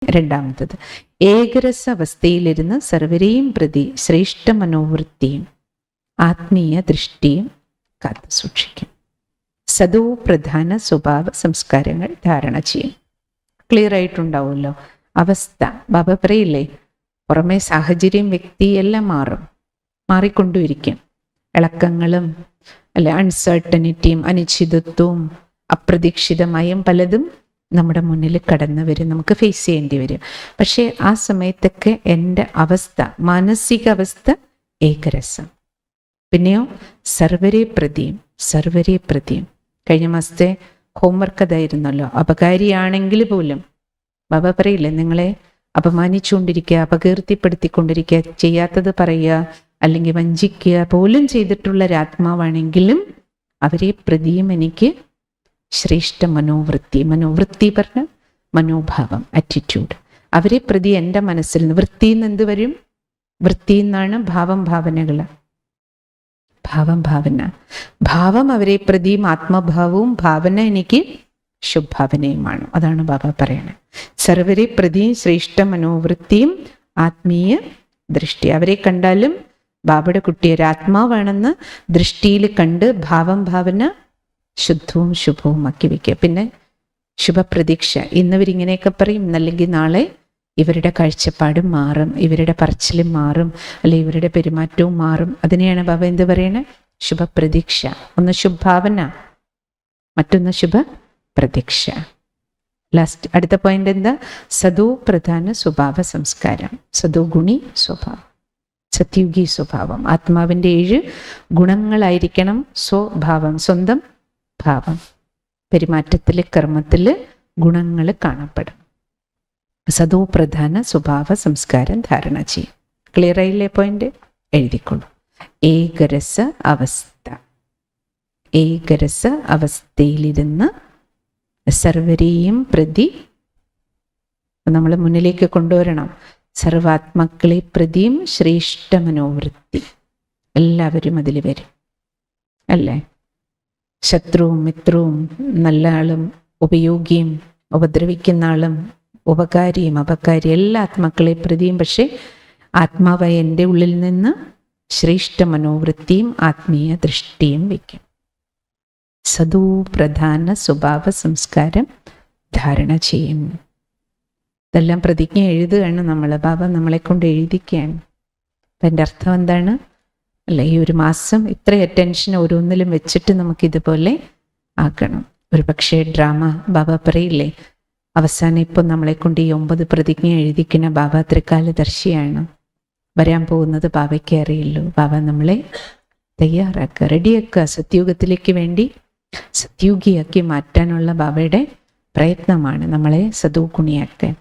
രണ്ടാമത്തത്, ഏകരസ അവസ്ഥയിലിരുന്ന് സർവരെയും പ്രതി ശ്രേഷ്ഠ മനോവൃത്തിയും ആത്മീയ ദൃഷ്ടിയും കാത്തു സൂക്ഷിക്കും. സദോ പ്രധാന സ്വഭാവ സംസ്കാരങ്ങൾ ധാരണ ചെയ്യും. ക്ലിയർ ആയിട്ടുണ്ടാവുമല്ലോ അവസ്ഥ. ബാബ പറയില്ലേ, പുറമെ സാഹചര്യം വ്യക്തി എല്ലാം മാറിക്കൊണ്ടിരിക്കും. ഇളക്കങ്ങളും അല്ലെ അൺസർട്ടനിറ്റിയും അനിശ്ചിതത്വവും അപ്രതീക്ഷിതമായും പലതും നമ്മുടെ മുന്നിൽ കടന്നു വരും, നമുക്ക് ഫേസ് ചെയ്യേണ്ടി വരും. പക്ഷേ ആ സമയത്തൊക്കെ എൻ്റെ അവസ്ഥ, മാനസിക അവസ്ഥ ഏകരസം. പിന്നെയോ സർവരെ പ്രതിയും. കഴിഞ്ഞ മാസത്തെ ഹോംവർക്ക് അതായിരുന്നല്ലോ. അപകാരിയാണെങ്കിൽ പോലും ബാബ പറയില്ലേ, നിങ്ങളെ അപമാനിച്ചുകൊണ്ടിരിക്കുക, അപകീർത്തിപ്പെടുത്തിക്കൊണ്ടിരിക്കുക, ചെയ്യാത്തത് പറയുക അല്ലെങ്കിൽ വഞ്ചിക്കുക പോലും ചെയ്തിട്ടുള്ള ഒരാത്മാവാണെങ്കിലും അവരെ പ്രതിയും എനിക്ക് ശ്രേഷ്ഠ മനോവൃത്തി പറഞ്ഞ മനോഭാവം, ആറ്റിറ്റ്യൂഡ്. അവരെ പ്രതി എൻ്റെ മനസ്സിൽ നിന്ന് വൃത്തിയിൽ നിന്ന് എന്ത് വരും? വൃത്തിയിൽ നിന്നാണ് ഭാവന. ഭാവം അവരെ പ്രതിയും ആത്മഭാവവും, ഭാവന എനിക്ക് ശുഭാവനയുമാണ്. അതാണ് ബാബ പറയണത്. സർവരെ പ്രതിയും ശ്രേഷ്ഠ മനോവൃത്തിയും ആത്മീയ ദൃഷ്ടി. അവരെ കണ്ടാലും ബാബയുടെ കുട്ടിയെ ഒരാത്മാവാണെന്ന് ദൃഷ്ടിയിൽ കണ്ട് ഭാവന ശുദ്ധവും ശുഭവും ആക്കി വയ്ക്കുക. പിന്നെ ശുഭപ്രതീക്ഷ. ഇന്നിവരിങ്ങനെയൊക്കെ പറയും, അല്ലെങ്കിൽ നാളെ ഇവരുടെ കാഴ്ചപ്പാടും മാറും, ഇവരുടെ പറച്ചിലും മാറും, അല്ലെ ഇവരുടെ പെരുമാറ്റവും മാറും. അതിനെയാണ് ബാബ എന്ത് പറയണേ? ശുഭപ്രതീക്ഷ. ഒന്ന് ശുഭാവന, മറ്റൊന്ന് ശുഭപ്രതീക്ഷ. ലാസ്റ്റ് അടുത്ത പോയിന്റ് എന്താ? സദോ പ്രധാന സ്വഭാവ സംസ്കാരം. സദോ ഗുണി സ്വഭാവം, സത്യുഗി സ്വഭാവം. ആത്മാവിൻ്റെ 7 ഗുണങ്ങളായിരിക്കണം സ്വഭാവം, സ്വന്തം ഭാവം. പെരുമാറ്റത്തിൽ, കർമ്മത്തിൽ ഗുണങ്ങൾ കാണപ്പെടും. സദോ പ്രധാന സ്വഭാവ സംസ്കാരം ധാരണ ചെയ്യും. ക്ലിയർ ആയില്ലേ പോയിന്റ്? എഴുതിക്കൊള്ളു. ഏകരസ അവസ്ഥയിലിരുന്ന് സർവരെയും പ്രതി നമ്മൾ മുന്നിലേക്ക് കൊണ്ടുവരണം. സർവാത്മാക്കളെ പ്രതിയും ശ്രേഷ്ഠ മനോവൃത്തി. എല്ലാവരും അതിൽ വരും അല്ലേ? ശത്രുവും മിത്രവും, നല്ല ആളും ഉപയോഗിയും, ഉപദ്രവിക്കുന്ന ആളും, ഉപകാരിയും അപകാരിയും, എല്ലാ ആത്മാക്കളെ പ്രതിയും. പക്ഷേ ആത്മാവായ എൻ്റെ ഉള്ളിൽ നിന്ന് ശ്രേഷ്ഠ മനോവൃത്തിയും ആത്മീയ ദൃഷ്ടിയും വയ്ക്കും. സദോ പ്രധാന സ്വഭാവ സംസ്കാരം ധാരണ ചെയ്യും. ഇതെല്ലാം പ്രതിജ്ഞ എഴുതുകയാണ് നമ്മൾ. ബാബ നമ്മളെ കൊണ്ട് എഴുതിക്കുകയാണ്. അപ്പം എൻ്റെ അർത്ഥം എന്താണ്? അല്ല, ഈ ഒരു മാസം ഇത്ര അറ്റൻഷൻ ഓരോന്നിലും വെച്ചിട്ട് നമുക്കിതുപോലെ ആക്കണം. ഒരു പക്ഷേ ഡ്രാമ ബാബ പറയില്ലേ, അവസാനം ഇപ്പോൾ നമ്മളെ കൊണ്ട് ഈ 9 പ്രതിജ്ഞ എഴുതിക്കുന്ന ബാബ ത്രികാലദർശിയാണ്. വരാൻ പോകുന്നത് ബാബയ്ക്ക് അറിയുള്ളൂ. ബാബ നമ്മളെ തയ്യാറാക്കുക, റെഡിയാക്കുക. സത്യുഗത്തിലേക്ക് വേണ്ടി സത്യുഗിയാക്കി മാറ്റാനുള്ള ബാബയുടെ പ്രയത്നമാണ് നമ്മളെ സദോ ഗുണിയാക്കാൻ.